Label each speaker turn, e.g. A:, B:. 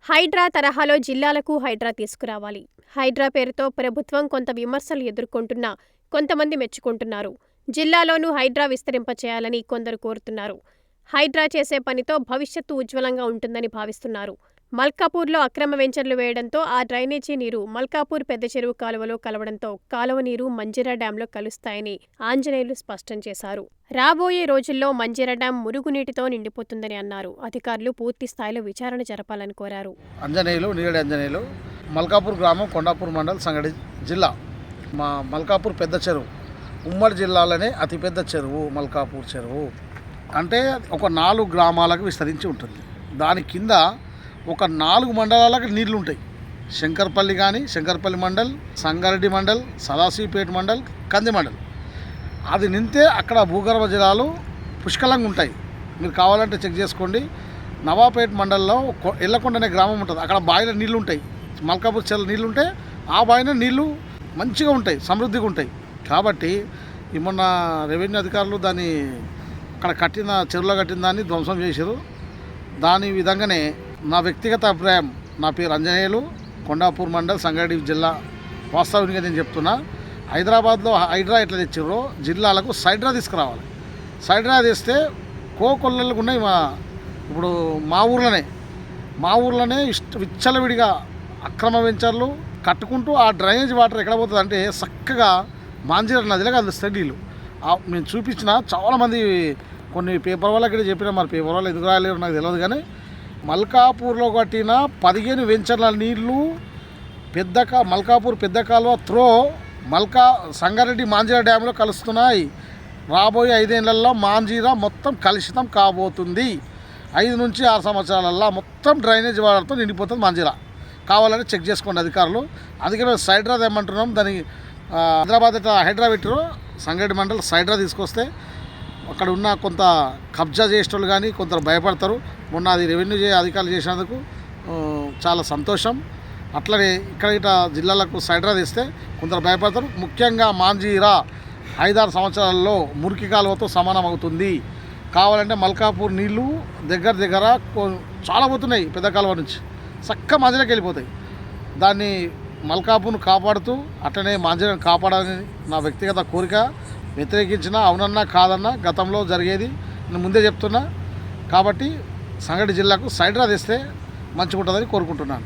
A: హైడ్రా తరహాలో జిల్లాలకు హైడ్రా తీసుకురావాలి. హైడ్రా పేరుతో ప్రభుత్వం కొంత విమర్శలు ఎదుర్కొంటున్నా కొంతమంది మెచ్చుకుంటున్నారు. జిల్లాలోనూ హైడ్రా విస్తరింపచేయాలని కొందరు కోరుతున్నారు. హైడ్రా చేసే పనితో భవిష్యత్తు ఉజ్వలంగా ఉంటుందని భావిస్తున్నారు. మల్కాపూర్లో అక్రమ వెంచర్లు వేయడంతో ఆ డ్రైనేజీ నీరు మల్కాపూర్ పెద్ద చెరువు కాలువలో కలవడంతో కాలువ నీరు మంజీరా డ్యాంలో కలుస్తాయని ఆంజనేయులు స్పష్టం చేశారు. రాబోయే రోజుల్లో మంజీరా డ్యాం మురుగునీటితో నిండిపోతుందని అన్నారు. అధికారులు పూర్తి స్థాయిలో విచారణ జరపాలని కోరారు.
B: అంజనేయులు మల్కాపూర్ గ్రామం, కొండాపూర్ మండల్, సంగడి జిల్లా. మా మల్కాపూర్ పెద్ద చెరువు ఉమ్మడి జిల్లాలోనే అతిపెద్ద చెరువు మల్కాపూర్ చెరువు. అంటే ఒక 4 గ్రామాలకు విస్తరించి ఉంటుంది. దాని కింద ఒక 4 మండలాలకు నీళ్లు ఉంటాయి. శంకర్పల్లి మండల్, సంగారెడ్డి మండల్, సదాశివపేట మండల్, కంది మండల్. అది నింతే అక్కడ భూగర్భ జలాలు పుష్కలంగా ఉంటాయి. మీరు కావాలంటే చెక్ చేసుకోండి. నవాపేట మండలంలో ఎల్లకొండ అనే గ్రామం ఉంటుంది. అక్కడ బావిలో నీళ్ళు ఉంటాయి. మల్కాపూర్ చెరువు నీళ్ళు ఉంటే ఆ బావిలో నీళ్ళు మంచిగా ఉంటాయి, సమృద్ధిగా ఉంటాయి. కాబట్టి ఈ మొన్న రెవెన్యూ అధికారులు దాన్ని అక్కడ చెరువులో కట్టిన దాన్ని ధ్వంసం చేశారు. దాని విధంగానే నా వ్యక్తిగత అభిప్రాయం, నా పేరు అంజనేయులు, కొండాపూర్ మండల్, సంగారెడ్డి జిల్లా. వాస్తవానికి నేను చెప్తున్నా, హైదరాబాద్లో హైడ్రా ఎట్లా తెచ్చారో జిల్లాలకు సైడ్రా తీసుకురావాలి. సైడ్రా తెస్తే కోకొల్లలకు ఉన్నాయి. ఇప్పుడు మా ఊర్లోనే విచ్చలవిడిగా అక్రమ వెంచర్లు కట్టుకుంటూ ఆ డ్రైనేజ్ వాటర్ ఎక్కడ పోతుంది అంటే చక్కగా మాంజీరా నదిలో కలుస్తాయి నీళ్ళు. మేము చూపించిన చాలామంది కొన్ని పేపర్ వాళ్ళకి చెప్పినా, మరి పేపర్ వాళ్ళు ఎందుకు రాలేరు నాకు తెలియదు. కానీ మల్కాపూర్లో కట్టిన 15 వెంచర్ల నీళ్లు మల్కాపూర్ పెద్ద కాలువ త్రో సంగారెడ్డి మాంజీరా డ్యాంలో కలుస్తున్నాయి. రాబోయే 5 ఏళ్లలో మాంజీరా మొత్తం కలుషితం కాబోతుంది. 5 నుంచి 6 సంవత్సరాలల్లో మొత్తం డ్రైనేజ్ వాటర్తో నిండిపోతుంది మాంజీరా. కావాలని చెక్ చేసుకోండి అధికారులు. అందుకని సైడ్రా తెమ్మంటున్నాం. దానికి హైదరాబాద్ హైడ్రా పెట్టారు. సంగారెడ్డి మండలం సైడ్రా తీసుకొస్తే అక్కడ ఉన్న కొంత కబ్జా చేసేటోళ్ళు కానీ కొందరు భయపడతారు. మొన్న అది రెవెన్యూ అధికారులు చేసినందుకు చాలా సంతోషం. అట్లనే ఇక్కడ జిల్లాలకు సైడ్రా తెస్తే కొందరు భయపడతారు. ముఖ్యంగా మాంజీరా 5-6 సంవత్సరాల్లో మురికి కాలువతో సమానం అవుతుంది. కావాలంటే మల్కాపూర్ నీళ్లు దగ్గర చాలా పోతున్నాయి. పెద్ద కాలువ నుంచి చక్క మాంజీరాకి వెళ్ళిపోతాయి. దాన్ని మల్కాపూర్ను కాపాడుతూ అట్లనే మాంజీరాని కాపాడాలని నా వ్యక్తిగత కోరిక. వ్యతిరేకించినా అవునన్నా కాదన్నా గతంలో జరిగేది నేను ముందే చెప్తున్నా. కాబట్టి సంగారెడ్డి జిల్లాకు సైడ్రా తెస్తే మంచిగా ఉంటుందని కోరుకుంటున్నాను.